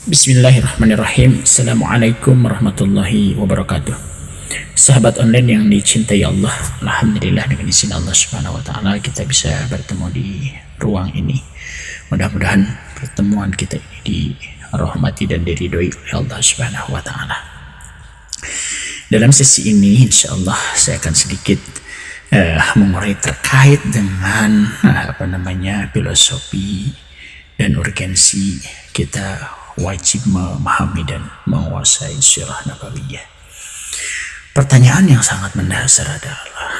Bismillahirrahmanirrahim. Assalamualaikum warahmatullahi wabarakatuh. Sahabat online yang dicintai Allah, alhamdulillah dengan izin Allah Subhanahu wa taala kita bisa bertemu di ruang ini. Mudah-mudahan pertemuan kita ini dirahmati dan diridhoi oleh Allah Subhanahu wa taala. Dalam sesi ini insyaallah saya akan sedikit mengurai terkait dengan filosofi dan urgensi kita wajib memahami dan menguasai sirah nabawiyah. Pertanyaan yang sangat mendasar adalah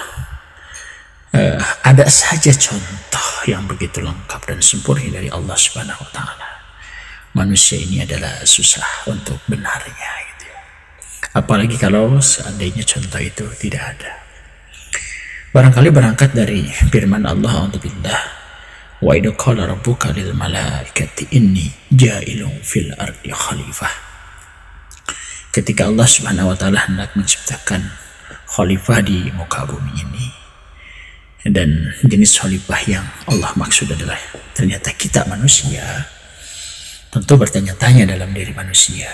ada saja contoh yang begitu lengkap dan sempurna dari Allah Subhanahu wa taala. Manusia ini adalah susah untuk benarnya gitu ya. Apalagi kalau seandainya contoh itu tidak ada. Barangkali berangkat dari firman Allah Alhamdulillah, wa idza qala rabbuka lil malaikati inni ja'ilun fil ardi khalifah. Ketika Allah Subhanahu wa taala hendak menciptakan khalifah di muka bumi ini, dan jenis khalifah yang Allah maksud adalah ternyata kita manusia. Tentu bertanya-tanya dalam diri manusia,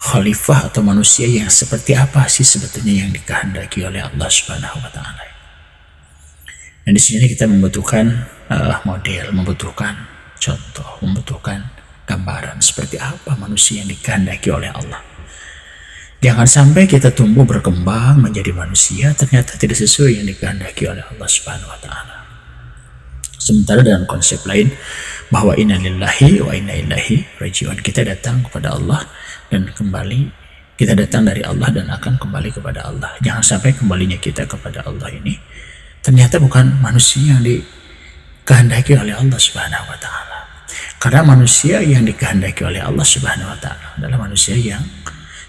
khalifah atau manusia yang seperti apa sih sebetulnya yang dikehendaki oleh Allah Subhanahu wa taala. Dan di sini kita membutuhkan model, membutuhkan contoh, membutuhkan gambaran seperti apa manusia yang dikehendaki oleh Allah. Jangan sampai kita tumbuh berkembang menjadi manusia ternyata tidak sesuai yang dikehendaki oleh Allah Subhanahu wa taala. Sementara dalam konsep lain bahwa inna lillahi wa inna ilaihi raji'un, kita datang kepada Allah dan kembali, kita datang dari Allah dan akan kembali kepada Allah. Jangan sampai kembalinya kita kepada Allah ini ternyata bukan manusia yang dikehendaki oleh Allah Subhanahu wa taala. Karena manusia yang dikehendaki oleh Allah Subhanahu wa taala adalah manusia yang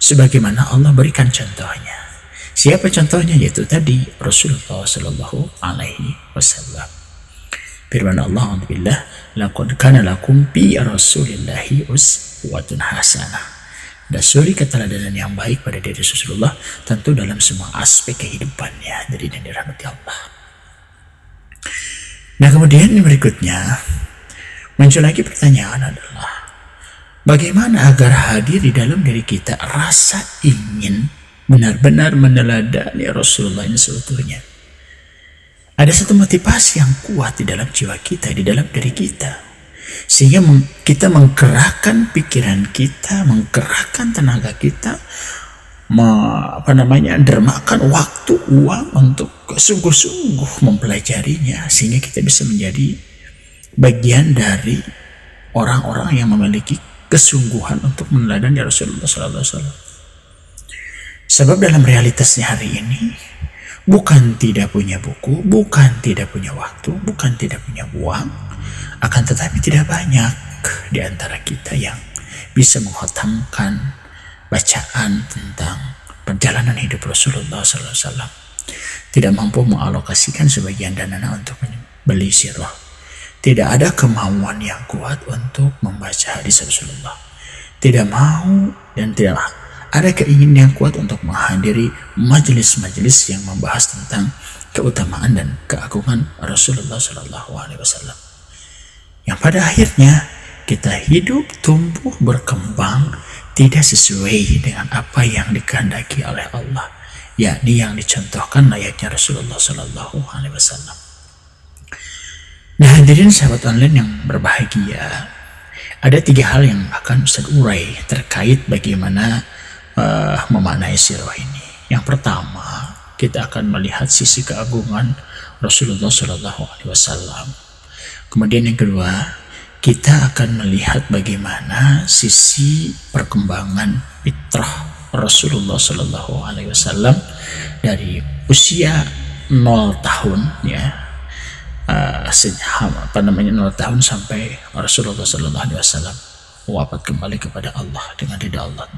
sebagaimana Allah berikan contohnya. Siapa contohnya? Yaitu tadi Rasulullah sallallahu alaihi wasallam. Firman Allah Alhamdulillah, laqad kana lakum fi rasulillahi uswatun hasanah. Dan suri keteladanan yang baik pada diri Rasulullah tentu dalam semua aspek kehidupannya. Jadi yang dirahmati Allah. Nah kemudian berikutnya muncul lagi pertanyaan adalah bagaimana agar hadir di dalam diri kita rasa ingin benar-benar meneladani Rasulullah ini seutuhnya. Ada satu motivasi yang kuat di dalam jiwa kita, di dalam diri kita, sehingga kita menggerakkan pikiran kita, menggerakkan tenaga kita, dermakan waktu, uang untuk sungguh-sungguh mempelajarinya, sehingga kita bisa menjadi bagian dari orang-orang yang memiliki kesungguhan untuk meneladani Rasulullah SAW. Sebab dalam realitasnya hari ini bukan tidak punya buku, bukan tidak punya waktu, bukan tidak punya uang, akan tetapi tidak banyak di antara kita yang bisa mengkhatamkan bacaan tentang perjalanan hidup Rasulullah SAW. Tidak mampu mengalokasikan sebagian dana untuk membeli sirah. Tidak ada kemauan yang kuat untuk membaca hadis Rasulullah. Tidak mau dan tidak ada keinginan yang kuat untuk menghadiri majelis-majelis yang membahas tentang keutamaan dan keagungan Rasulullah SAW. Yang pada akhirnya kita hidup, tumbuh, berkembang tidak sesuai dengan apa yang dikehendaki oleh Allah, yakni yang dicontohkan layaknya Rasulullah SAW. Nah hadirin sahabat online yang berbahagia, ada 3 hal yang akan Ustaz urai terkait bagaimana memaknai sirah ini. Yang pertama, kita akan melihat sisi keagungan Rasulullah SAW. Kemudian yang kedua, kita akan melihat bagaimana sisi perkembangan fitrah Rasulullah SAW dari usia 0 tahun ya, 0 tahun sampai Rasulullah SAW wafat kembali kepada Allah dengan ridha Allah.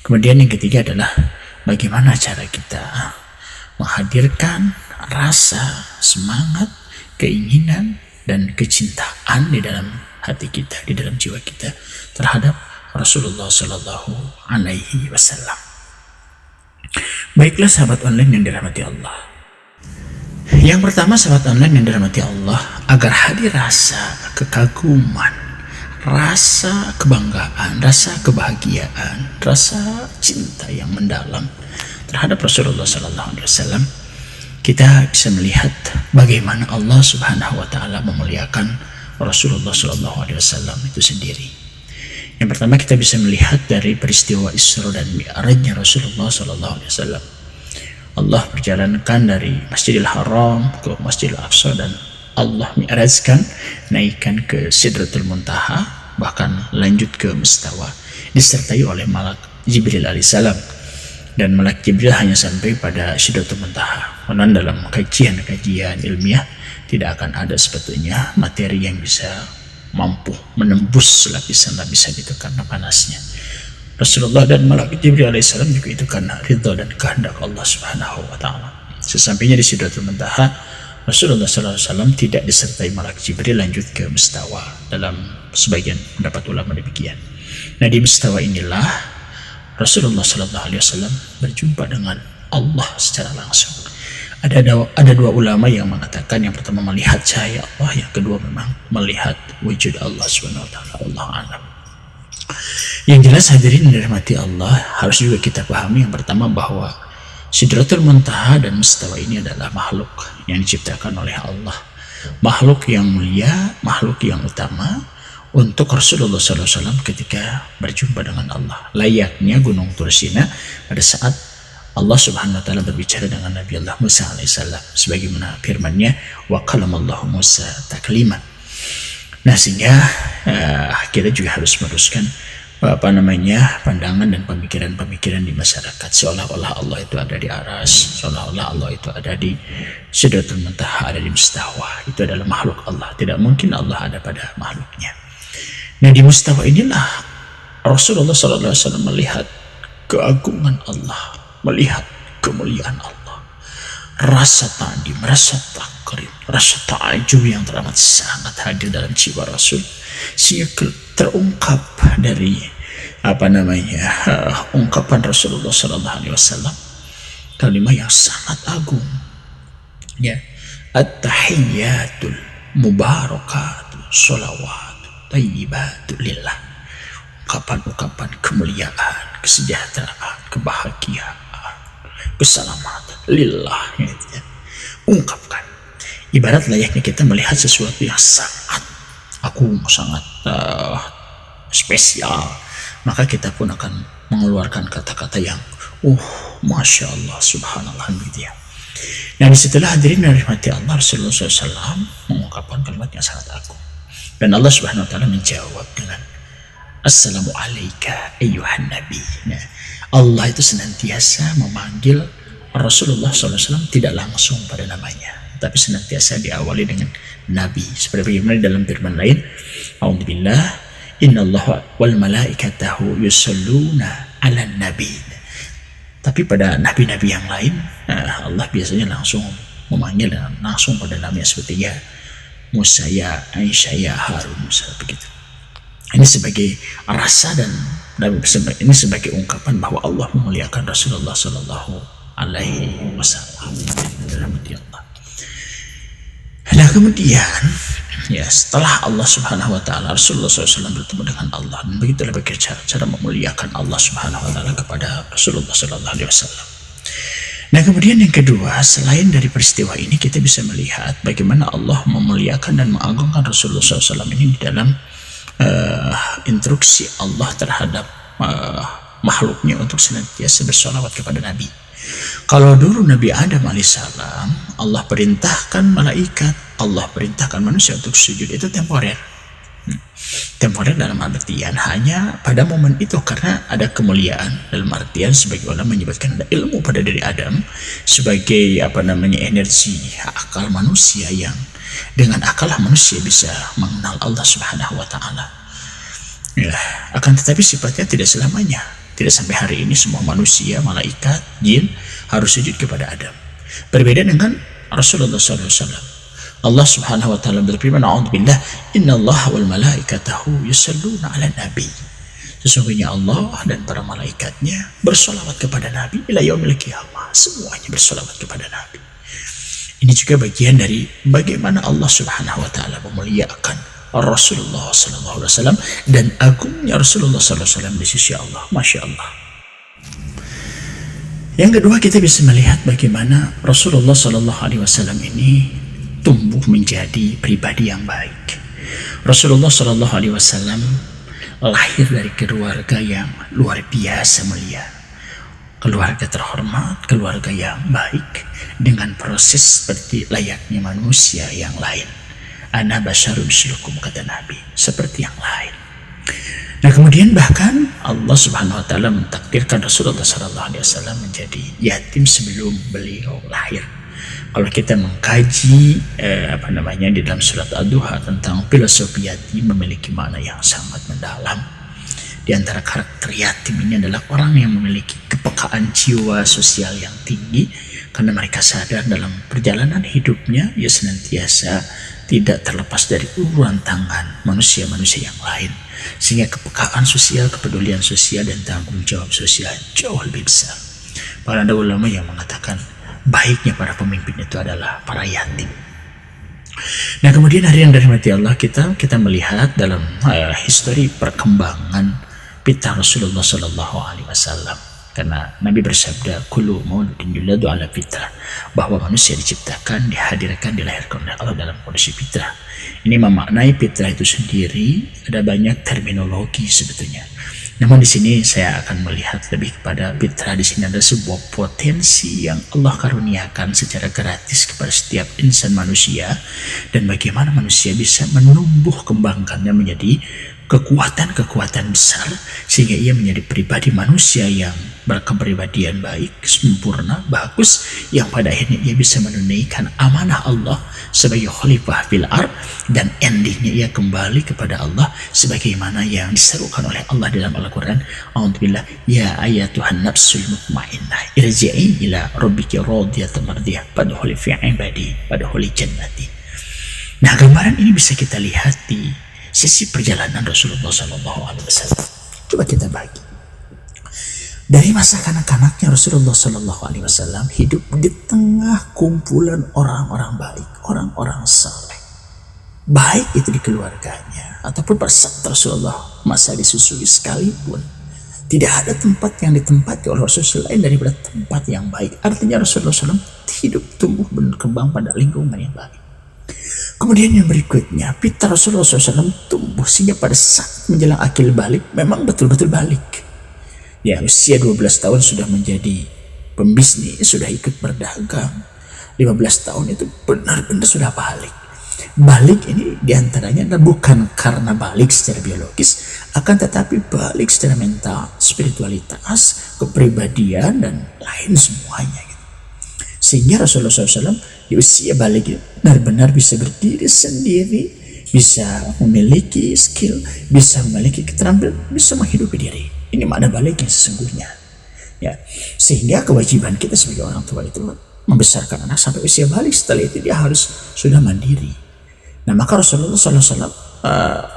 Kemudian yang ketiga adalah bagaimana cara kita menghadirkan rasa semangat, keinginan dan kecintaan di dalam hati kita, di dalam jiwa kita terhadap Rasulullah Sallallahu Alaihi Wasallam. Baiklah sahabat online yang dirahmati Allah, Yang pertama sahabat online yang dirahmati Allah, agar hadir rasa kekaguman, rasa kebanggaan, rasa kebahagiaan, rasa cinta yang mendalam terhadap Rasulullah Sallallahu Alaihi Wasallam, kita bisa melihat bagaimana Allah Subhanahu Wa Taala memuliakan Rasulullah Sallallahu Alaihi Wasallam itu sendiri. Yang pertama, kita bisa melihat dari peristiwa Isra dan Mi'rajnya Rasulullah Sallallahu Alaihi Wasallam. Allah perjalankan dari Masjidil Haram ke Masjidil Aqsa, dan Allah mi'rajkan, naikkan ke Sidratul Muntaha, bahkan lanjut ke Mustawa, disertai oleh Malak Jibril alaihissalam. Dan Malak Jibril hanya sampai pada Sidratul Muntaha. Karena dalam kajian-kajian ilmiah tidak akan ada sebetulnya materi yang bisa mampu menembus lapisan-lapisan itu karena panasnya. Rasulullah dan Malak Jibril alaihissalam juga itu karena ridha dan kehendak Allah Subhanahu wa taala. Sesampainya di Sidratul Muntaha, Rasulullah SAW tidak disertai Malak Jibril lanjut ke Mustawa. Dalam sebagian pendapat ulama demikian. Nah, di Mustawa inilah Rasulullah SAW berjumpa dengan Allah secara langsung. Ada dua ulama yang mengatakan, yang pertama melihat cahaya Allah, yang kedua memang melihat wujud Allah Subhanahu wa taala. Allah a'lam. Yang jelas hadirin dirahmati Allah, harus juga kita pahami yang pertama bahwa Sidratul Muntaha dan Mustawa ini adalah makhluk yang diciptakan oleh Allah, makhluk yang mulia, makhluk yang utama untuk Rasulullah SAW ketika berjumpa dengan Allah. Layaknya Gunung Tursina pada saat Allah Subhanahu wa taala berbicara dengan Nabi Allah Musa alaihissalam, sebagaimana firman-Nya, wa kalamallahu Musa taklima. Nah, sehingga kita juga harus meneruskan pandangan dan pemikiran-pemikiran di masyarakat, seolah-olah Allah itu ada di aras, seolah-olah Allah itu ada di Sidratul Muntaha, ada di Mustawa. Itu adalah makhluk Allah. Tidak mungkin Allah ada pada makhluknya. Nah, di Mustawa inilah Rasulullah SAW melihat keagungan Allah, melihat kemuliaan Allah, rasa ta'dim, rasa takrim, rasa ta'ajub yang teramat sangat hadir dalam jiwa Rasul, sehingga terungkap dari ungkapan Rasulullah Sallallahu Alaihi Wasallam kalimat yang sangat agung, ya, at-tahiyyatul mubarakatuh sholawatu tayyibatu lillah, ungkapan-ungkapan kemuliaan, kesejahteraan, kebahagiaan, keselamatan lillah, gitu ya. Ungkapkan, ibarat layaknya kita melihat sesuatu yang sangat agung, sangat spesial, maka kita pun akan mengeluarkan kata-kata yang Masya Allah, Subhanallah, gitu ya. Nah, disitulah hadirin dari rahmati Allah, Rasulullah SAW mengungkapkan kalimat yang sangat agung, dan Allah Subhanahu wa taala menjawab dengan Assalamu alayka ayyuhan nabi. Nah, Allah itu senantiasa memanggil Rasulullah SAW tidak langsung pada namanya, tapi senantiasa diawali dengan Nabi. Seperti bagaimana dalam firman lain, A'udzubillah, innallaha wal malaikatahu yusalluna 'alan nabi. Tapi pada nabi-nabi yang lain, Allah biasanya langsung memanggil dan langsung pada namanya, seperti ya Musa, ya Aisyah, ya Harun, begitu. Ini sebagai rasa dan ini sebagai ungkapan bahwa Allah memuliakan Rasulullah Sallallahu Alaihi Wasallam. Nah, kemudian ya, setelah Allah Subhanahu wa taala, Rasulullah SAW bertemu dengan Allah, dan begitulah bagaimana cara memuliakan Allah Subhanahu wa taala kepada Rasulullah Sallallahu Alaihi Wasallam. Nah, kemudian yang kedua, selain dari peristiwa ini, kita bisa melihat bagaimana Allah memuliakan dan mengagungkan Rasulullah SAW ini di dalam instruksi Allah terhadap makhluknya untuk senantiasa bersolawat kepada Nabi. Kalau dulu Nabi Adam alaihissalam, Allah perintahkan malaikat, Allah perintahkan manusia untuk sujud, itu temporer. Temporer dalam artian hanya pada momen itu, karena ada kemuliaan, dalam artian sebagai ulama menyebutkan ada ilmu pada diri Adam sebagai energi akal manusia, yang dengan akal manusia bisa mengenal Allah Subhanahu wa taala. Ya, akan tetapi sifatnya tidak selamanya. Tidak sampai hari ini semua manusia, malaikat, jin harus sujud kepada Adam. Berbeda dengan Rasulullah SAW. Allah Subhanahu wa taala berfirman, "A'udzubillah, innallaha wal malaikatahu yusalluna 'alan nabi." Sesungguhnya Allah dan para malaikatnya bersolawat kepada Nabi ila yaumil qiyamah. Semuanya bersolawat kepada Nabi. Ini juga bagian dari bagaimana Allah Subhanahu wa taala memuliakan Rasulullah Sallallahu Alaihi Wasallam dan agungnya Rasulullah Sallallahu Alaihi Wasallam di sisi Allah. Masya Allah. Yang kedua, kita bisa melihat bagaimana Rasulullah Sallallahu Alaihi Wasallam ini tumbuh menjadi pribadi yang baik. Rasulullah Sallallahu Alaihi Wasallam lahir dari keluarga yang luar biasa mulia, keluarga terhormat, keluarga yang baik, dengan proses seperti layaknya manusia yang lain. Ana basyarun mislukum, kata Nabi, seperti yang lain. Nah, kemudian bahkan Allah Subhanahu wa taala mentakdirkan Rasulullah sallallahu alaihi wasallam menjadi yatim sebelum beliau lahir. Kalau kita mengkaji di dalam surat Ad-Duha tentang filosofi yatim, memiliki makna yang sangat mendalam. Di antara karakter yatim ini adalah orang yang memiliki kepekaan jiwa sosial yang tinggi, karena mereka sadar dalam perjalanan hidupnya ia senantiasa tidak terlepas dari uluran tangan manusia-manusia yang lain, sehingga kepekaan sosial, kepedulian sosial, dan tanggung jawab sosial jauh lebih besar. Para ada ulama yang mengatakan baiknya para pemimpin itu adalah para yatim. Nah, kemudian hari yang dirahmati Allah, kita melihat dalam histori perkembangan fitrah Rasulullah Sallallahu Alaihi Wasallam, karena Nabi bersabda, kullu mauludin yuladu ala fitrah, bahwa manusia diciptakan, dihadirkan, dilahirkan oleh Allah dalam kondisi fitrah. Ini memaknai fitrah itu sendiri ada banyak terminologi sebetulnya. Namun di sini saya akan melihat lebih kepada fitrah. Di sini ada sebuah potensi yang Allah karuniakan secara gratis kepada setiap insan manusia, dan bagaimana manusia bisa menumbuh kembangkannya menjadi kekuatan-kekuatan besar, sehingga ia menjadi pribadi manusia yang berkepribadian baik, sempurna, bagus, yang pada akhirnya ia bisa menunaikan amanah Allah sebagai khalifah fil ard, dan endingnya ia kembali kepada Allah sebagaimana yang diserukan oleh Allah dalam Al-Quran. A'udzubillah, ya ayatuhan nafsul mutmainnah irji'i ila rabbiki radiyatan mardiyah fadkhuli fi ibadi fadkhuli jannati. Nah, gambaran ini bisa kita lihat di sisi perjalanan Rasulullah SAW. Coba kita bagi. Dari masa kanak-kanaknya Rasulullah SAW hidup di tengah kumpulan orang-orang baik, orang-orang saleh. Baik itu di keluarganya ataupun pada saat Rasulullah masa disusui sekalipun, tidak ada tempat yang ditempati oleh Rasulullah selain daripada tempat yang baik. Artinya Rasulullah SAW hidup, tumbuh, berkembang pada lingkungan yang baik. Kemudian yang berikutnya, fitrah Rasulullah SAW tumbuh sehingga pada saat menjelang akil balik memang betul-betul balik. Ya, usia 12 tahun sudah menjadi pembisnis, sudah ikut berdagang. 15 tahun itu benar-benar sudah balik. Balik ini diantaranya adalah bukan karena balik secara biologis, akan tetapi balik secara mental, spiritualitas, kepribadian, dan lain semuanya. Sehingga Rasulullah SAW di usia balik benar-benar bisa berdiri sendiri, bisa memiliki skill, bisa memiliki keterampilan, bisa menghidupi diri. Ini makna balik yang sesungguhnya. Ya, sehingga kewajiban kita sebagai orang tua itu membesarkan anak sampai usia balik. Setelah itu dia harus sudah mandiri. Nah, maka Rasulullah SAW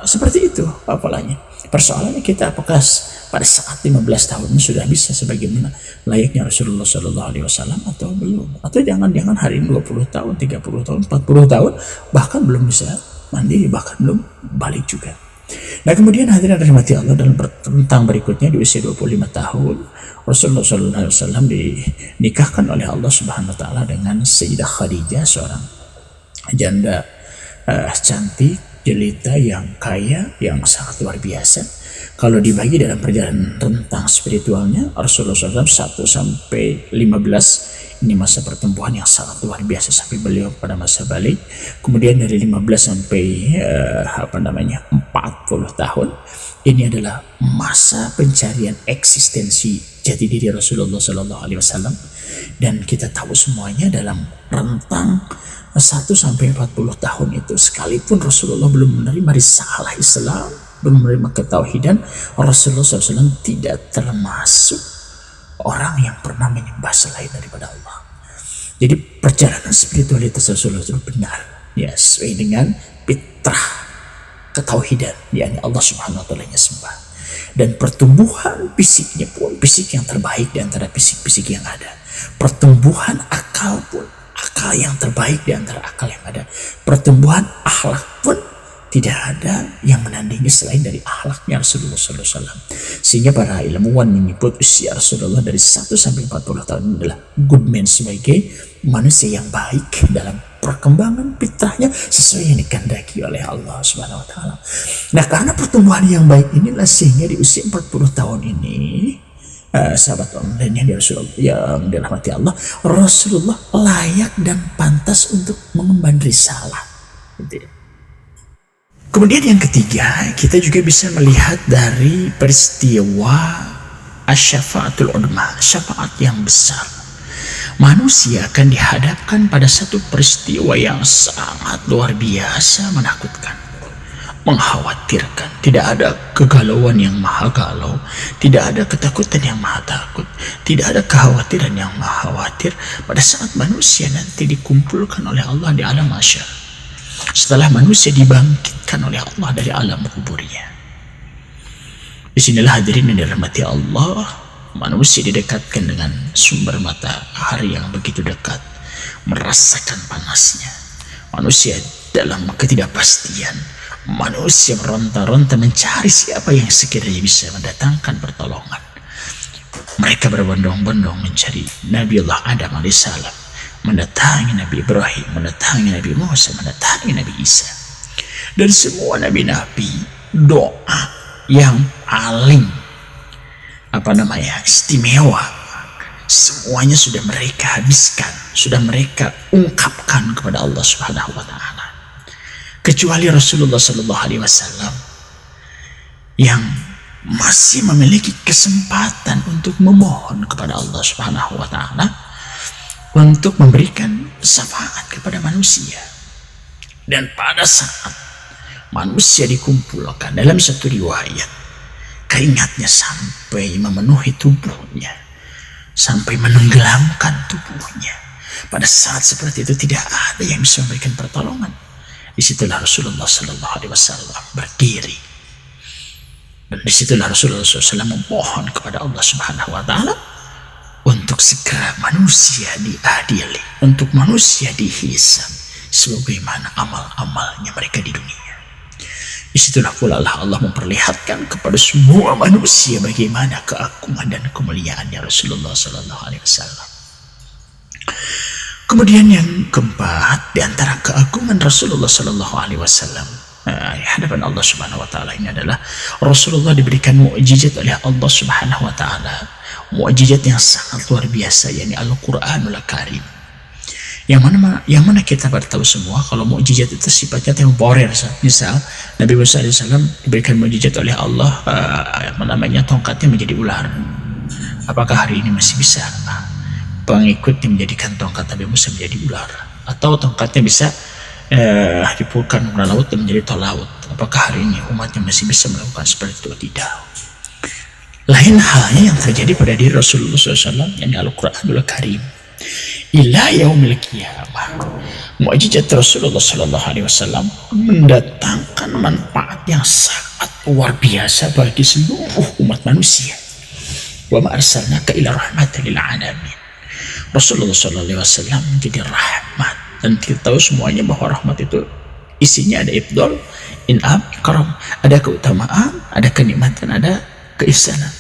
seperti itu polanya. Persoalannya kita apakah pada saat 15 tahun sudah bisa sebagaimana layaknya Rasulullah SAW atau belum, atau jangan-jangan hari ini 20 tahun, 30 tahun, 40 tahun bahkan belum bisa mandiri, bahkan belum balik juga. Nah, kemudian hadirin dirahmati Allah, dalam tentang berikutnya di usia 25 tahun Rasulullah SAW dinikahkan oleh Allah Subhanahu Wa Taala dengan Sayyidah Khadijah, seorang janda cantik, jelita, yang kaya, yang sangat luar biasa. Kalau dibagi dalam perjalanan tentang spiritualnya, Rasulullah SAW 1 sampai 15 ini masa pertumbuhan yang sangat luar biasa sampai beliau pada masa balik. Kemudian dari 15 sampai 40 tahun ini adalah masa pencarian eksistensi jati diri Rasulullah SAW. Dan kita tahu semuanya dalam rentang 1 sampai 40 tahun itu, sekalipun Rasulullah belum menerima risalah Islam, belum menerima ketauhidan, Rasulullah SAW tidak termasuk orang yang pernah menyembah selain daripada Allah. Jadi perjalanan spiritualitas Rasulullah SAW benar, ya, sesuai dengan fitrah ketauhidan, yakni Allah Subhanahu Wa Taala yang sembah. Dan pertumbuhan fisiknya pun fisik yang terbaik di antara fisik-fisik yang ada. Pertumbuhan akal pun akal yang terbaik di antara akal yang ada. Pertumbuhan akhlak pun Tidak ada yang menandingi selain dari akhlaknya Rasulullah SAW. Sehingga para ilmuwan menyebut usia Rasulullah dari 1 sampai 40 tahun adalah good man, sebagai manusia yang baik dalam perkembangan fitrahnya sesuai yang dikehendaki oleh Allah Subhanahu wa taala. Nah, karena pertumbuhan yang baik inilah sehingga di usia 40 tahun ini, sahabat online yang dirahmati Allah, Rasulullah layak dan pantas untuk mengemban risalah. Gitu ya. Kemudian yang ketiga, kita juga bisa melihat dari peristiwa asyafaatul udma, syafaat yang besar. Manusia akan dihadapkan pada satu peristiwa yang sangat luar biasa menakutkan, mengkhawatirkan. Tidak ada kegalauan yang maha galau, tidak ada ketakutan yang maha takut, tidak ada kekhawatiran yang maha khawatir pada saat manusia nanti dikumpulkan oleh Allah di alam mahsyar. Setelah manusia dibangkitkan oleh Allah dari alam kuburnya. Disinilah hadirin yang dirahmati Allah, manusia didekatkan dengan sumber matahari yang begitu dekat, merasakan panasnya. Manusia dalam ketidakpastian, manusia meronta-ronta mencari siapa yang sekiranya bisa mendatangkan pertolongan. Mereka berbondong-bondong mencari Nabi Allah Adam alaihissalam, mendatangi Nabi Ibrahim, mendatangi Nabi Musa, mendatangi Nabi Isa, dan semua nabi-nabi. Doa yang paling istimewa, semuanya sudah mereka habiskan, sudah mereka ungkapkan kepada Allah Subhanahu wa taala, kecuali Rasulullah sallallahu alaihi wasallam yang masih memiliki kesempatan untuk memohon kepada Allah Subhanahu wa taala untuk memberikan syafaat kepada manusia. Dan pada saat manusia dikumpulkan, dalam satu riwayat, keringatnya sampai memenuhi tubuhnya, sampai menenggelamkan tubuhnya. Pada saat seperti itu tidak ada yang bisa memberikan pertolongan. Disitulah Rasulullah SAW berdiri, dan disitulah Rasulullah SAW memohon kepada Allah Subhanahu wa taala untuk segera manusia diadili, untuk manusia dihisab sebagaimana amal-amalnya mereka di dunia. Disitulah pula Allah memperlihatkan kepada semua manusia bagaimana keagungan dan kemuliaannya Rasulullah SAW. Kemudian yang keempat, di antara keagungan Rasulullah SAW di hadapan Allah Subhanahu wa taala ini adalah Rasulullah diberikan mukjizat oleh Allah Subhanahu wa taala. Mukjizat yang sangat luar biasa, yakni Al-Qur'anul Karim. Yang mana kita tahu semua kalau mukjizat itu sifatnya temporer. Misal Nabi Musa alaihissalam diberikan mukjizat oleh Allah, tongkatnya menjadi ular. Apakah hari ini masih bisa pengikutnya menjadikan tongkat Nabi Musa menjadi ular? Atau tongkatnya bisa dipulkan ke laut dan menjadi tol laut? Apakah hari ini umatnya masih bisa melakukan seperti itu? Tidak. Lain halnya yang terjadi pada diri Rasulullah SAW, yang Al-Quranul Karim. Ila yaumil qiyamah, mukjizat Rasulullah SAW mendatangkan manfaat yang sangat luar biasa bagi seluruh umat manusia. Wa ma arsalnaka illa rahmatan lil alamin. Rasulullah SAW menjadi rahmat, dan kita tahu semuanya bahwa rahmat itu isinya ada ifdal, in'am, ikram, ada keutamaan, ada kenikmatan, ada keihsanan.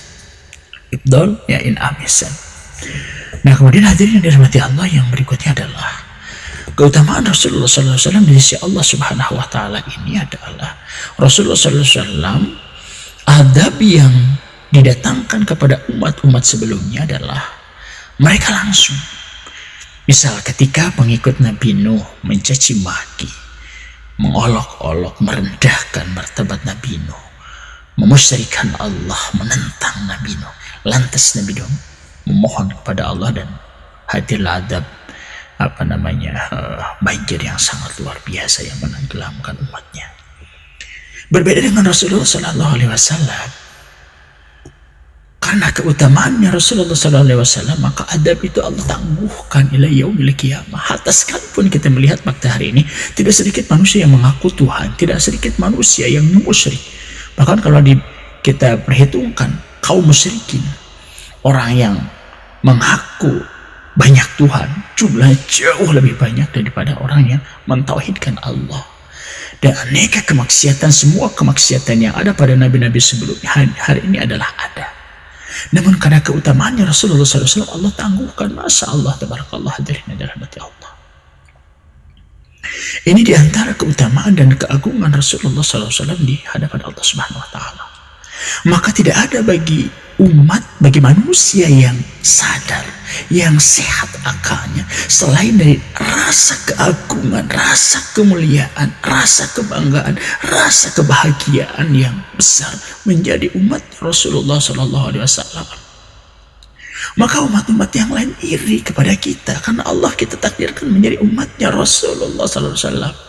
Ifdal, ya, in'am, ihsan. Nah, kemudian hadirin yang dirahmati Allah, yang berikutnya adalah keutamaan Rasulullah SAW di sisi Allah Subhanahu wa taala ini adalah Rasulullah SAW, adab yang didatangkan kepada umat-umat sebelumnya adalah mereka langsung, misal ketika pengikut Nabi Nuh mencaci maki, mengolok-olok, merendahkan martabat Nabi Nuh, memusyrikan Allah, menentang Nabi Nuh, lantas Nabi Nuh memohon kepada Allah dan hadirlah adab banjir yang sangat luar biasa yang menenggelamkan umatnya. Berbeda dengan Rasulullah SAW, karena keutamaannya Rasulullah SAW, maka adab itu Allah tangguhkan ila yaumil qiyamah. Hatta sekalipun kita melihat fakta hari ini, tidak sedikit manusia yang mengaku Tuhan, tidak sedikit manusia yang musyrik. Bahkan kalau kita perhitungkan kaum musyrikin, orang yang mengaku banyak Tuhan, jumlahnya jauh lebih banyak daripada orang yang mentauhidkan Allah. Dan aneka kemaksiatan, semua kemaksiatan yang ada pada nabi-nabi sebelumnya hari ini adalah ada. Namun karena keutamaannya Rasulullah SAW, Allah tangguhkan. Masya Allah, tabarakallah, hadirin dan rahmati Allah. Ini diantara keutamaan dan keagungan Rasulullah SAW di hadapan Allah Subhanahu Wa Taala. Maka tidak ada bagi umat, bagi manusia yang sadar, yang sehat akalnya, selain dari rasa keagungan, rasa kemuliaan, rasa kebanggaan, rasa kebahagiaan yang besar menjadi umat Rasulullah SAW. Maka umat-umat yang lain iri kepada kita karena Allah kita takdirkan menjadi umatnya Rasulullah SAW.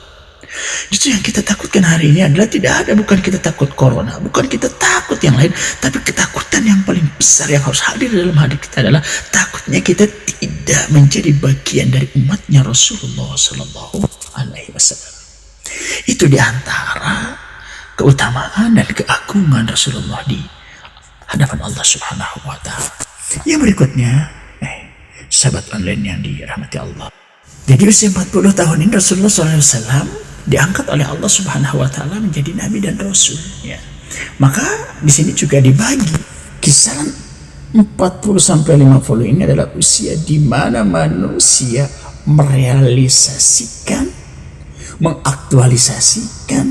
Justru yang kita takutkan hari ini adalah bukan kita takut corona, bukan kita takut yang lain, tapi ketakutan yang paling besar yang harus hadir dalam hati kita adalah takutnya kita tidak menjadi bagian dari umatnya Rasulullah Sallallahu Alaihi Wasallam. Itu diantara keutamaan dan keagungan Rasulullah di hadapan Allah Subhanahu Wa Taala. Yang berikutnya, sahabat online yang dirahmati Allah. Jadi usia 40 tahun ini Rasulullah SAW diangkat oleh Allah Subhanahu Wa Taala menjadi nabi dan rasul. Ya. Maka di sini juga dibagi kisaran 40 sampai 50 ini adalah usia di mana manusia merealisasikan, mengaktualisasikan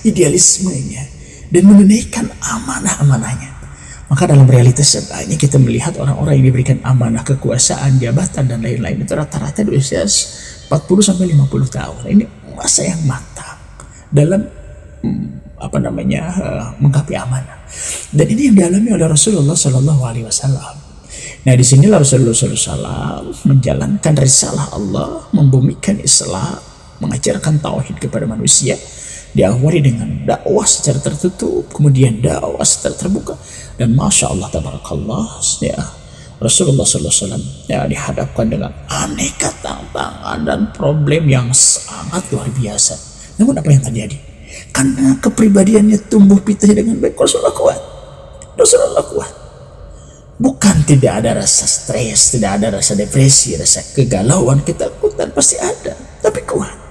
idealismenya dan menunaikan amanah-amanahnya. Maka dalam realitas sebenarnya kita melihat orang-orang yang diberikan amanah kekuasaan, jabatan dan lain-lain itu rata-rata di usia 40 sampai 50 tahun. Ini masa yang matang dalam menggapai amanah. Dan ini yang dialami oleh Rasulullah Sallallahu Alaihi Wasallam. Nah, di sinilah Rasulullah SAW menjalankan risalah Allah, membumikan Islam, mengajarkan tauhid kepada manusia. Diawali dengan dakwah secara tertutup, kemudian dakwah secara terbuka, dan masya Allah tabarakallah, ya Rasulullah SAW ya dihadapkan dengan aneka tantangan dan problem yang sangat luar biasa. Namun apa yang terjadi? Karena kepribadiannya tumbuh pitanya dengan baik, Rasulullah kuat. Bukan tidak ada rasa stres, tidak ada rasa depresi, rasa kegalauan, ketakutan pasti ada, tapi kuat.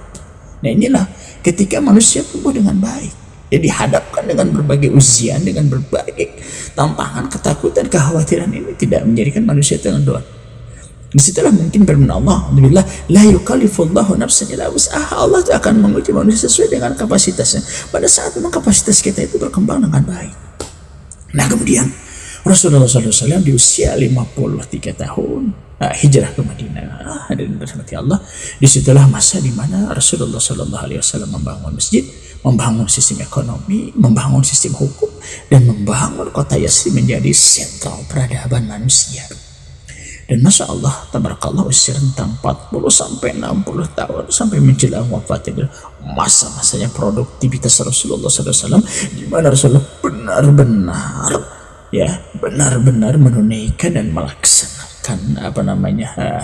Nah, inilah ketika manusia tumbuh dengan baik, dia dihadapkan dengan berbagai ujian, dengan berbagai tantangan, ketakutan, kekhawatiran, ini tidak menjadikan manusia tenggelam. Disitulah mungkin firman Allah, "Alhamdulillah, la yukallifullahu nafsan illa wus'aha." Allah itu akan menguji manusia sesuai dengan kapasitasnya. Pada saat memang kapasitas kita itu berkembang dengan baik. Nah, kemudian Rasulullah SAW di usia 53 tahun hijrah ke Madinah. Hadirin dirahmati Allah, disitulah masa di mana Rasulullah SAW membangun masjid, membangun sistem ekonomi, membangun sistem hukum, dan membangun kota Yasrib menjadi sentral peradaban manusia. Dan masya Allah, tabarakallah, usia rentang 40 sampai 60 tahun sampai menjelang wafatnya masa-masanya produktivitas Rasulullah SAW, di mana Rasulullah benar-benar menunaikan dan melaksanakan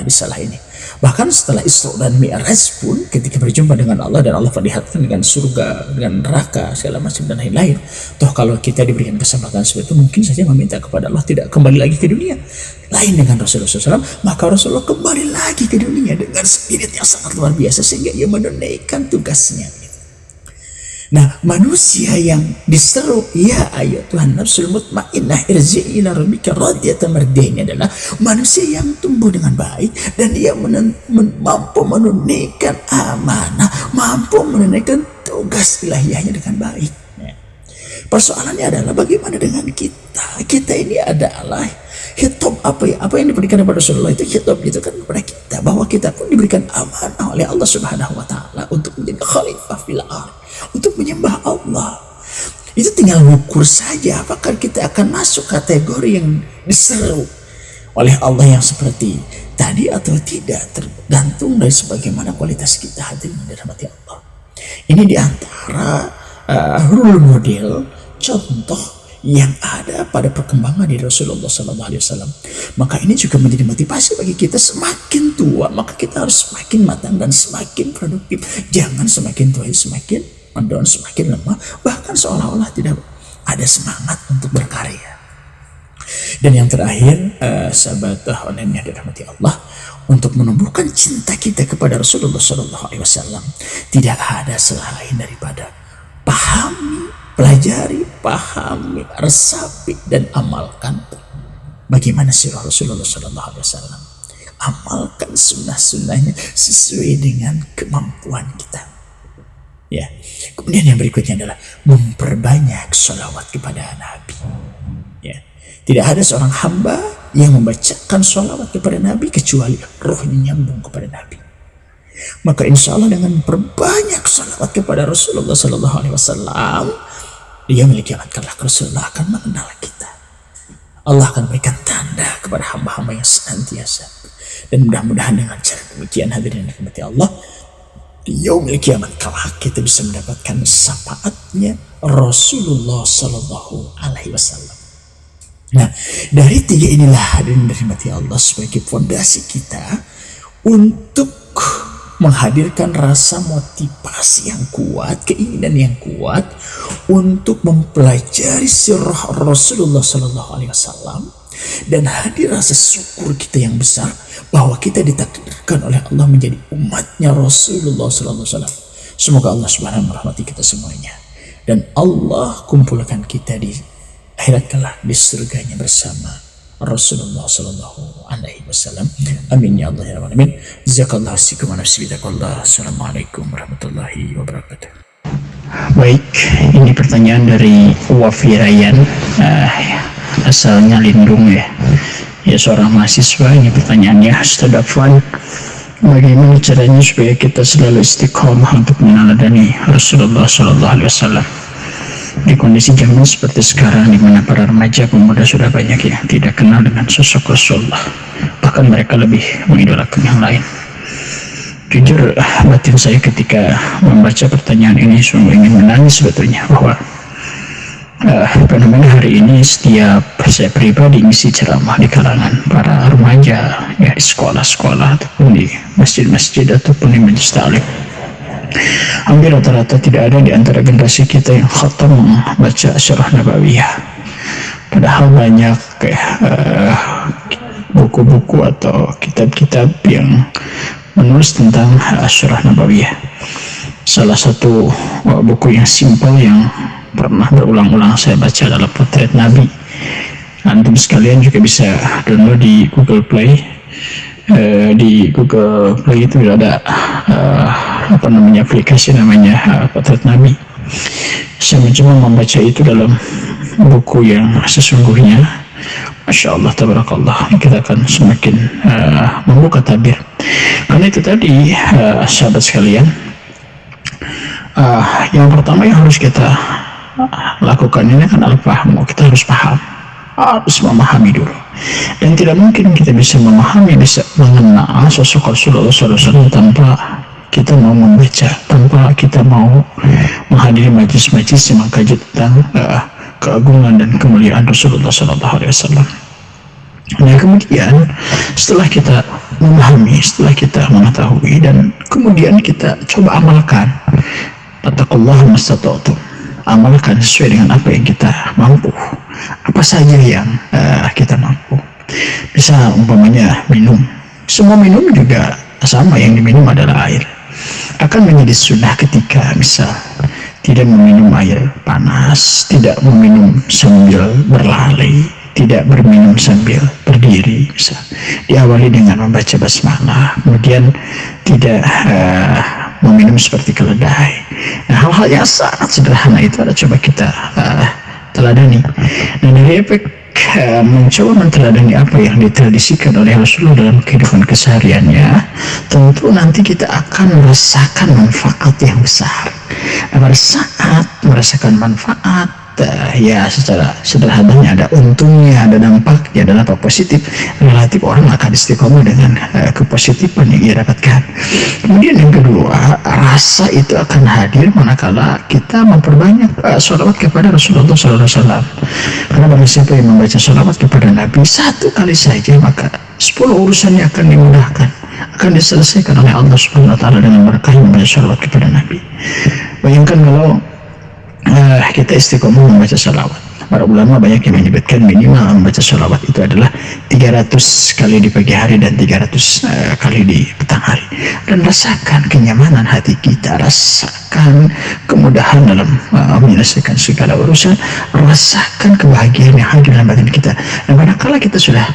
risalah ini. Bahkan setelah Isra dan Mi'raj pun, ketika berjumpa dengan Allah dan Allah perlihatkan dengan surga, dengan neraka, segala macam dan lain-lain. Toh kalau kita diberikan kesempatan seperti itu, mungkin saja meminta kepada Allah tidak kembali lagi ke dunia. Lain dengan Rasulullah SAW, maka Rasulullah kembali lagi ke dunia dengan spirit yang sangat luar biasa sehingga ia menunaikan tugasnya. Nah, manusia yang diseru ya ayyatuhan nafsul mutmainnah irji'i ila rabbika radiyatan mardiyah adalah manusia yang tumbuh dengan baik dan dia mampu menunaikan amanah, mampu menunaikan tugas ilahiyahnya dengan baik. Persoalannya adalah bagaimana dengan kita? Kita ini adalah hitop apa yang diberikan kepada Rasulullah itu hitop gitu kan kepada kita, bahwa kita pun diberikan amanah oleh Allah Subhanahu Wa Taala untuk menjadi khalifah fil ardh, untuk menyembah Allah. Itu tinggal mengukur saja apakah kita akan masuk kategori yang diseru oleh Allah yang seperti tadi atau tidak, tergantung dari sebagaimana kualitas kita hadirin dirahmati Allah. Ini diantara role model, contoh yang ada pada perkembangan di Rasulullah SAW. Maka ini juga menjadi motivasi bagi kita. Semakin tua maka kita harus semakin matang dan semakin produktif. Jangan semakin tua semakin mendown, semakin lemah, bahkan seolah-olah tidak ada semangat untuk berkarya. Dan yang terakhir, sahabat online yang dirahmati Allah, untuk menumbuhkan cinta kita kepada Rasulullah SAW tidak ada selain daripada pahami, pelajari, pahami, resapi, dan amalkan bagaimana sirah Rasulullah SAW. Amalkan sunnah-sunnahnya sesuai dengan kemampuan kita. Ya. Kemudian yang berikutnya adalah memperbanyak sholawat kepada Nabi. Ya. Tidak ada seorang hamba yang membacakan sholawat kepada Nabi kecuali rohnya nyambung kepada Nabi. Maka insya Allah dengan perbanyak sholawat kepada Rasulullah SAW, dia memiliki kelak Rasulullah akan mengenal kita. Allah akan berikan tanda kepada hamba-hamba yang senantiasa. Dan mudah-mudahan dengan cara demikian, hadirin yang dirahmati Allah, di yaumil kiamat kelak kita bisa mendapatkan syafaatnya Rasulullah Sallallahu Alaihi Wasallam. Nah, dari tiga inilah hadirin yang dirahmati Allah sebagai fondasi kita untuk menghadirkan rasa motivasi yang kuat, keinginan yang kuat untuk mempelajari sirah Rasulullah Sallallahu Alaihi Wasallam, dan hadir rasa syukur kita yang besar bahwa kita ditakdirkan oleh Allah menjadi umatnya Rasulullah Sallallahu Alaihi Wasallam. Semoga Allah Subhanahu merahmati kita semuanya, dan Allah kumpulkan kita di akhirat kelak di surganya bersama Rasulullah Sallallahu Alaihi Wasallam. Amin ya Allah ya Rabbal Alamin. Jazakallahu khairan wa nafsibidakallah. Assalamualaikum warahmatullahi wabarakatuh. Baik, ini pertanyaan dari Wafi Ryan, asalnya Lindung ya. Ya, seorang mahasiswa. Ini pertanyaannya, Ustaz Afwan, bagaimana caranya supaya kita selalu istiqomah untuk meneladani Rasulullah Sallallahu Alaihi Wasallam di kondisi zaman seperti sekarang, di mana para remaja pemuda sudah banyak yang tidak kenal dengan sosok Rasulullah, bahkan mereka lebih mengidolakan yang lain. Jujur, batin saya ketika membaca pertanyaan ini sungguh ingin menangis sebetulnya, bahwa fenomena hari ini setiap saya pribadi ngisi ceramah di kalangan para remaja ya, di sekolah-sekolah ataupun di masjid-masjid ataupun di majelis taklim, hampir rata-rata tidak ada di antara generasi kita yang khatam membaca Sirah Nabawiyah. Padahal banyak buku-buku atau kitab-kitab yang menulis tentang Sirah Nabawiyah. Salah satu buku yang simpel yang pernah berulang-ulang saya baca adalah Potret Nabi. Antum sekalian juga bisa download di Google Play. Di Google Play itu ada aplikasi namanya Potret Nabi. Saya mencoba membaca itu dalam buku yang sesungguhnya, Masya Allah, tabarakallah, kita akan semakin membuka tabir. Karena itu tadi, sahabat sekalian, yang pertama yang harus kita lakukan ini kan al-fahmu. Kita harus paham, harus memahami dulu, dan tidak mungkin kita bisa memahami, bisa mengenal sosok Rasulullah SAW tanpa kita mau membaca, tanpa kita mau menghadiri majlis-majlis yang mengkaji tentang keagungan dan kemuliaan Rasulullah SAW. Nah, kemudian setelah kita memahami, setelah kita mengetahui, dan kemudian kita coba amalkan, fattaqullaha mastata'tum, amalkan sesuai dengan apa yang kita mampu, apa saja yang kita mampu. Bisa umpamanya minum, semua minum juga sama, yang diminum adalah air. Akan menjadi sunnah ketika misal tidak meminum air panas, tidak meminum sambil berlari, tidak berminum sambil berdiri, misal diawali dengan membaca basmalah, kemudian tidak meminum seperti keledai. Nah, hal-hal yang sangat sederhana itu ada coba kita teladani. Dan dari efek mencoba menteladani apa yang ditradisikan oleh Rasulullah dalam kehidupan kesehariannya, tentu nanti kita akan merasakan manfaat yang besar. Pada saat merasakan manfaat, ya secara sederhananya ada untungnya, ada dampaknya, ada dampak positif, relatif orang akan istiqomah dengan kepositifan yang ia dapatkan. Kemudian yang kedua, rasa itu akan hadir manakala kita memperbanyak sholawat kepada Rasulullah SAW. Karena barang siapa yang membaca sholawat kepada Nabi satu kali saja, maka 10 urusannya akan dimudahkan, akan diselesaikan oleh Allah Subhanahu Wa Taala dengan berkah membaca sholawat kepada Nabi. Bayangkan kalau kita istiqomah membaca salawat, Para ulama banyak yang menyebutkan minimal membaca sholawat itu adalah 300 kali di pagi hari dan 300 kali di petang hari. Dan rasakan kenyamanan hati kita, rasakan kemudahan dalam menyelesaikan segala urusan, rasakan kebahagiaan yang hadir dalam batin kita. Dan manakala kita sudah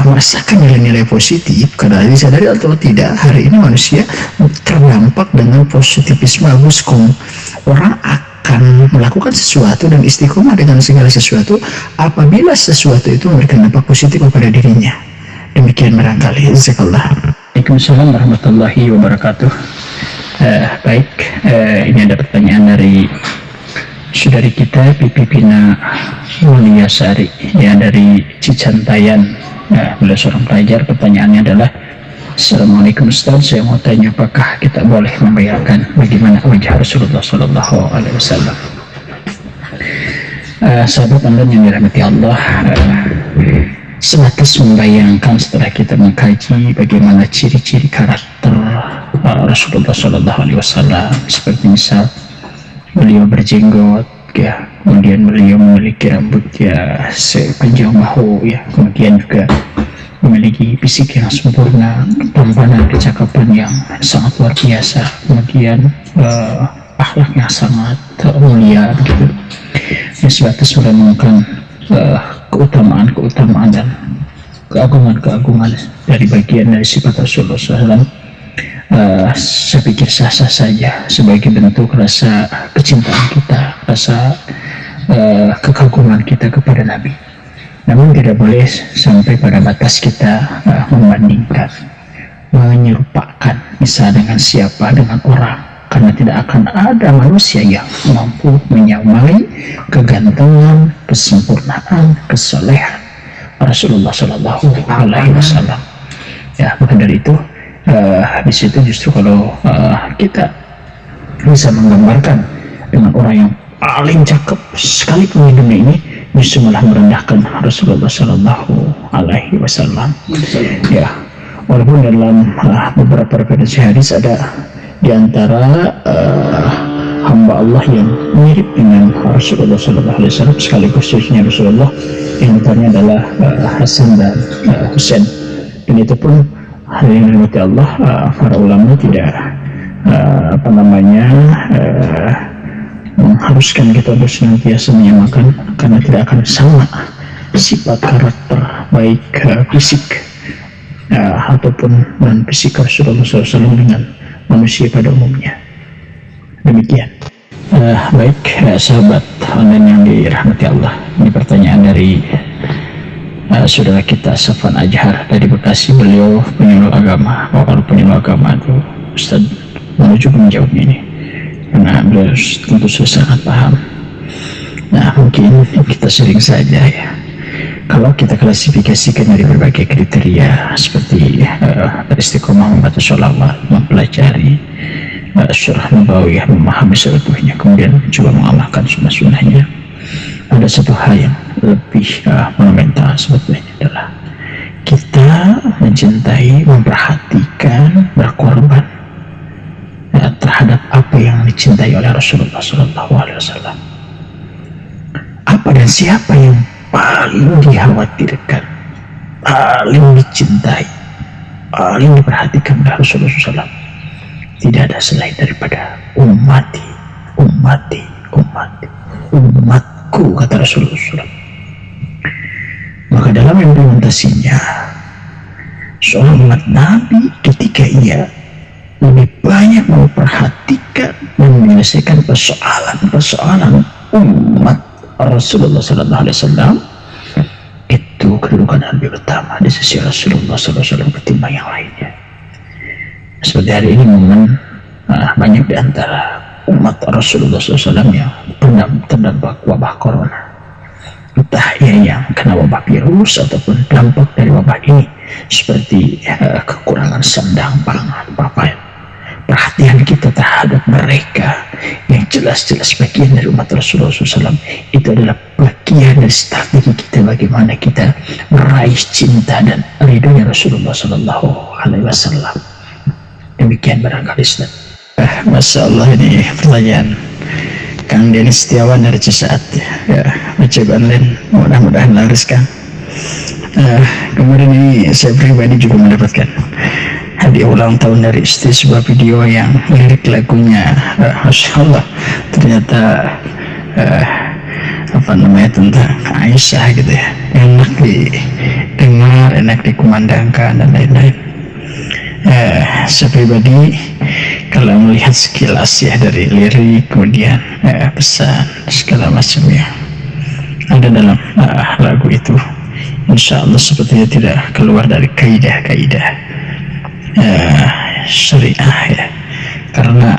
merasakan nilai-nilai positif, karena disadari atau tidak, hari ini manusia terdampak dengan positivisme Aguskom. Orang akan melakukan sesuatu dan istiqomah dengan segala sesuatu apabila sesuatu itu memberikan dampak positif kepada dirinya. Demikian barangkali. Jazakallah. Waalaikumsalam warahmatullahi wabarakatuh. Baik, ini ada pertanyaan dari saudari kita Pipi Pina Mulyasari ya, dari Cicantayan. Beliau seorang pelajar. Pertanyaannya adalah, Assalamualaikum Ustaz, saya mau tanya apakah kita boleh membayangkan bagaimana wajah Rasulullah Sallallahu Alaihi Wasallam? Sahabat Anda yang dirahmati Allah, sebatas membayangkan setelah kita mengkaji bagaimana ciri-ciri karakter Rasulullah Sallallahu Alaihi Wasallam, seperti misal beliau berjenggot, ya, kemudian beliau memiliki rambut ya sepanjang bahu, ya, kemudian juga memiliki fisik yang sempurna, ketampanan, kecakapan yang sangat luar biasa, kemudian akhlak yang sangat mulia, begitu. Yang sebatas merenungkan keutamaan dan keagungan dari bagian dari sifat Rasulullah SAW, saya pikir sah-sah saja sebagai bentuk rasa kecintaan kita, rasa kekaguman kita kepada Nabi. Namun tidak boleh sampai pada batas kita membandingkan, menyerupakan misalnya dengan siapa, dengan orang, karena tidak akan ada manusia yang mampu menyamai kegantengan, kesempurnaan, kesolehan Rasulullah Sallallahu Alaihi Wasallam. Ya, maka dari itu di situ justru kalau kita bisa menggambarkan dengan orang yang paling cakep sekalipun di dunia ini, justru malah merendahkan Rasulullah Sallallahu Alaihi Wasallam. Ya, walaupun dalam beberapa referensi hadis ada di antara hamba Allah yang mirip dengan Rasulullah Sallallahu Alaihi Wasallam, sekaligus cucunya Rasulullah, yang antaranya adalah Hasan dan Husain. Dan itu pun hadirin rahmati Allah, para ulama tidak mengharuskan kita untuk senantiasa menyamakan, karena tidak akan sama sifat karakter baik fisik ataupun dan fisik Rasulullah SAW dengan manusia pada umumnya. Demikian. Baik, sahabat online yang dirahmati Allah, ini pertanyaan dari saudara kita Safwan Ajhar dari Bekasi. Beliau penyuluh agama. Kalau penyuluh agama itu Ustaz menuju menjawabnya ini, karena beliau tentu sangat paham. Nah, mungkin kita sering saja ya, kalau kita klasifikasikan dari berbagai kriteria seperti istiqomah membaca sholawat, mempelajari syarah nabawiyah, memahami seutuhnya, kemudian coba mengamalkan sunnah-sunnahnya, ada satu hal yang lebih fundamental sebetulnya adalah kita mencintai, memperhatikan, berkorban terhadap apa yang dicintai oleh Rasulullah SAW. Apa dan siapa yang paling dikhawatirkan, paling dicintai, paling diperhatikan oleh Rasulullah SAW? Tidak ada selain daripada umatku, kata Rasulullah SAW. Maka dalam implementasinya, seorang umat Nabi ketika ia lebih banyak memperhatikan dan menyelesaikan persoalan umat Rasulullah SAW, itu kedudukan yang lebih utama di sisi Rasulullah SAW ketimbang yang lainnya. Seperti hari ini momen banyak di antara umat Rasulullah SAW yang terdampak wabah corona, entah ia yang kena wabah virus ataupun dampak dari wabah ini seperti kekurangan sandang, pangan, pakaian. Perhatian kita terhadap mereka yang jelas-jelas bagian dari umat Rasulullah SAW itu adalah bagian dari strategi kita bagaimana kita meraih cinta dan ridhonya Rasulullah SAW. Demikian barangkali Ustaz. Masya Allah, ini pertanyaan Kang Denny Setiawan dari Cisaat ya, ojek online, mudah-mudahan laris Kang. Kemarin ini saya pribadi juga mendapatkan hadiah ulang tahun dari istri, sebuah video yang lirik lagunya Masya Allah, ternyata tentang Aisyah gitu ya, enak didengar, enak dikumandangkan dan lain-lain. Saya pribadi kalau melihat sekilas ya dari lirik, kemudian pesan segala macam yang ada dalam lagu itu, insya Allah sepertinya tidak keluar dari kaidah-kaidah syariah ya, karena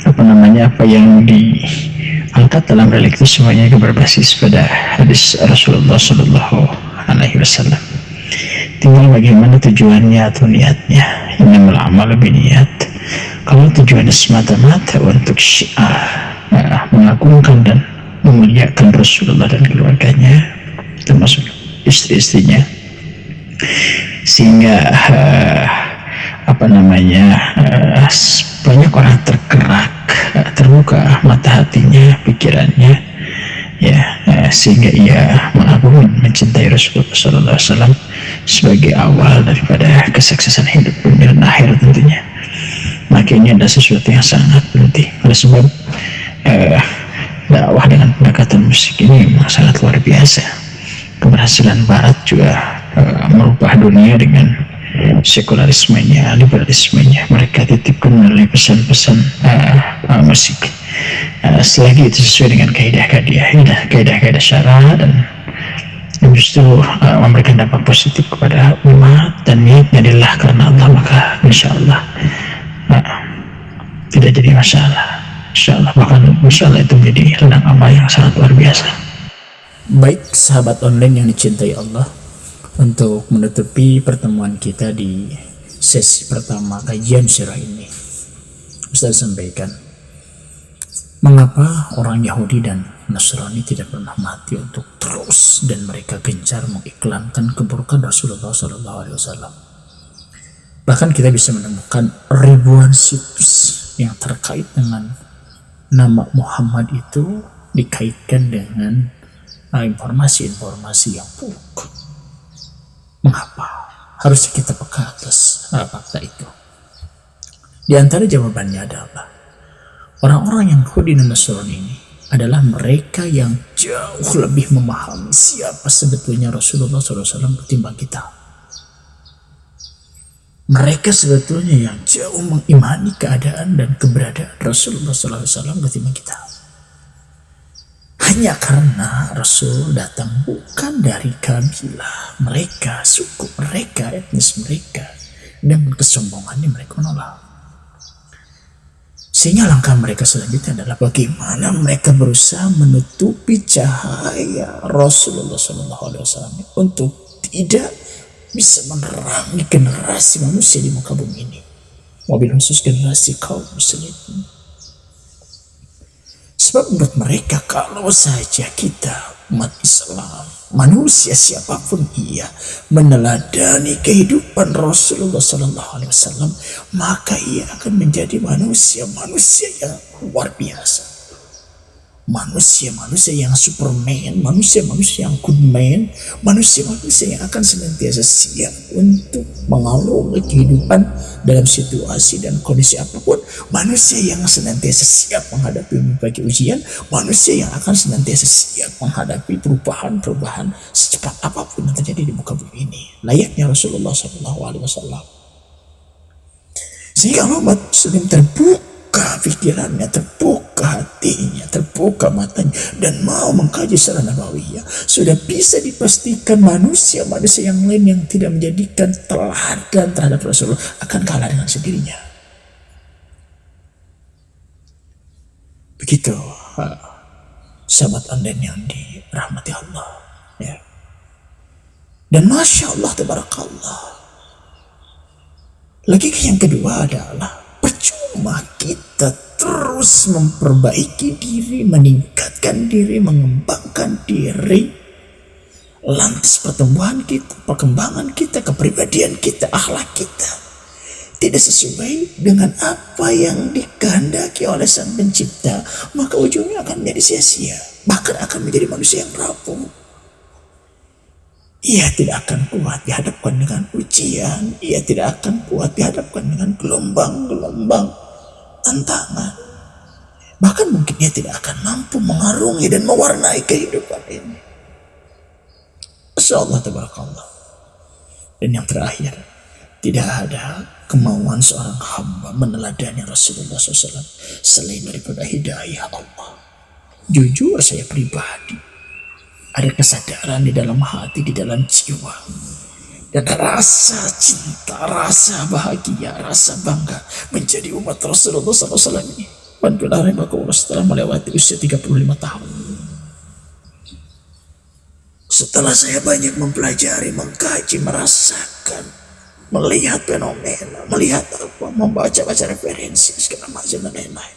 apa yang diangkat dalam relik itu semuanya berbasis pada hadis Rasulullah Sallallahu Alaihi Wasallam. Tinggal bagaimana tujuannya atau niatnya. Innamal a'malu binniyat. Kalau tujuannya semata-mata untuk syiar, mengagungkan dan memuliakan Rasulullah dan keluarganya, termasuk istri-istrinya, sehingga banyak orang tergerak, terbuka mata hatinya, pikirannya ya, sehingga ia mengagumi, mencintai Rasulullah Sallallahu Alaihi Wasallam sebagai awal daripada kesuksesan hidup dunia dan akhirat tentunya. Maka ini adalah sesuatu yang sangat penting. Oleh sebab dakwah dengan pendekatan musik ini memang sangat luar biasa. Keberhasilan Barat juga merubah dunia dengan sekularismenya, liberalismenya. Mereka titipkan melalui pesan-pesan musik. Selagi itu sesuai dengan kaidah-kaidah syara dan justru memberikan dampak positif kepada umat, dan niatnya adalah karena Allah, maka insya Allah tidak jadi masalah. Insya Allah, bahkan insya Allah itu menjadi ladang amal yang sangat luar biasa. Baik sahabat online yang dicintai Allah, untuk menutupi pertemuan kita di sesi pertama kajian sirah ini, Ustaz sampaikan mengapa orang Yahudi dan Nasrani tidak pernah mati untuk terus dan mereka gencar mengiklankan keburukan Rasulullah SAW. Bahkan kita bisa menemukan ribuan situs yang terkait dengan nama Muhammad itu dikaitkan dengan informasi-informasi yang buruk. Mengapa? Harusnya kita peka atas fakta itu. Di antara jawabannya adalah orang-orang yang Yahudi dan Nasrani ini adalah mereka yang jauh lebih memahami siapa sebetulnya Rasulullah SAW ketimbang kita. Mereka sebetulnya yang jauh mengimani keadaan dan keberadaan Rasulullah SAW ketimbang kita. Hanya karena Rasul datang bukan dari kabilah mereka, suku mereka, etnis mereka, dengan kesombongannya mereka menolak. Sehingga langkah mereka selanjutnya adalah bagaimana mereka berusaha menutupi cahaya Rasulullah SAW untuk tidak bisa menerangi generasi manusia di muka bumi ini, wabil khusus generasi kaum muslimin. Sebab menurut mereka, kalau saja kita umat Islam, manusia siapapun ia, meneladani kehidupan Rasulullah SAW, maka ia akan menjadi manusia yang luar biasa. Manusia yang superman, manusia yang good man, manusia yang akan senantiasa siap untuk mengarungi kehidupan dalam situasi dan kondisi apapun. Manusia yang senantiasa siap menghadapi berbagai ujian, manusia yang akan senantiasa siap menghadapi perubahan secepat apapun yang terjadi di muka bumi ini, layaknya Rasulullah SAW. Sehingga umat muslim terbuka pikirannya, terbuka hatinya, terbuka matanya, dan mau mengkaji secara nabawiyah, sudah bisa dipastikan manusia yang lain yang tidak menjadikan teladan terhadap Rasulullah akan kalah dengan sendirinya. Begitu sahabat online yang dirahmati Allah ya. Dan Masya Allah, tabarakallah, lagi yang kedua adalah percuma kita terus memperbaiki diri, meningkatkan diri, mengembangkan diri, lantas perkembangan kita, kepribadian kita, akhlak kita tidak sesuai dengan apa yang dikehendaki oleh Sang Pencipta, maka ujungnya akan menjadi sia-sia, bahkan akan menjadi manusia yang rapuh. Ia tidak akan kuat dihadapkan dengan ujian, ia tidak akan kuat dihadapkan dengan gelombang-gelombang tantangan. Bahkan mungkin ia tidak akan mampu mengarungi dan mewarnai kehidupan ini. Masya Allah, tabarakallah. Dan yang terakhir, tidak ada kemauan seorang hamba meneladani Rasulullah SAW selain daripada hidayah Allah. Jujur saya pribadi, ada kesadaran di dalam hati, di dalam jiwa, dan rasa cinta, rasa bahagia, rasa bangga menjadi umat Rasulullah SAW ini. Setelah melewati usia 35 tahun, setelah saya banyak mempelajari, mengkaji, merasakan, melihat fenomena, melihat apa, membaca-baca referensi segala macam dan lain-lain,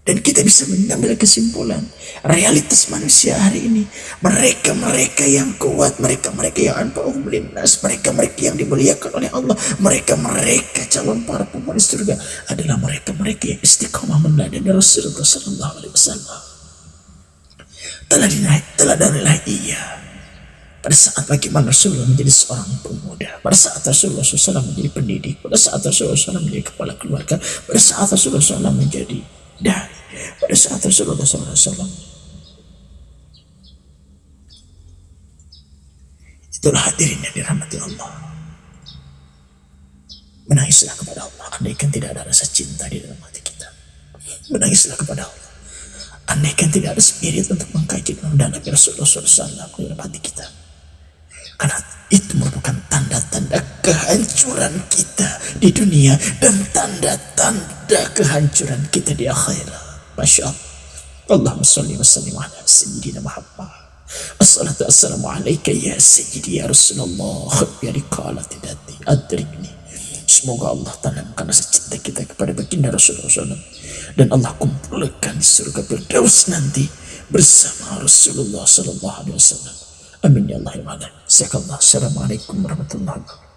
dan kita bisa mengambil kesimpulan realitas manusia hari ini. Mereka-mereka yang kuat, mereka-mereka yang anfa'uhum linnas, mereka-mereka yang dimuliakan oleh Allah, mereka-mereka calon para penghuni surga adalah mereka-mereka yang istiqomah meneladani Rasulullah sallallahu alaihi wasallam. Teladanilah ia pada saat bagaimana Rasulullah menjadi seorang pemuda, pada saat Rasulullah SAW menjadi pendidik, pada saat Rasulullah SAW menjadi kepala keluarga, pada saat Rasulullah SAW menjadi dai, pada saat Rasulullah SAW. Itulah hadirin yang dirahmati Allah. Menangislah kepada Allah andaikan tidak ada rasa cinta di dalam hati kita. Menangislah kepada Allah andaikan tidak ada spirit untuk mengkaji dan mendalami Rasulullah SAW di dalam hati kita. Karena itu merupakan tanda-tanda kehancuran kita di dunia dan tanda-tanda kehancuran kita di akhirat. Masya Allah. Allahumma salli wa sallim ala Sayyidina Muhammad. Assalatu wassalamu alaika ya Sayyidi ya Rasulullah. Ya riqalati dati adrikni. Semoga Allah tanamkan rasa cinta kita kepada baginda Rasulullah SAW, dan Allah kumpulkan di surga Firdaus nanti bersama Rasulullah SAW. Amin ya Allah ya Allah. Assalamualaikum warahmatullahi wabarakatuh.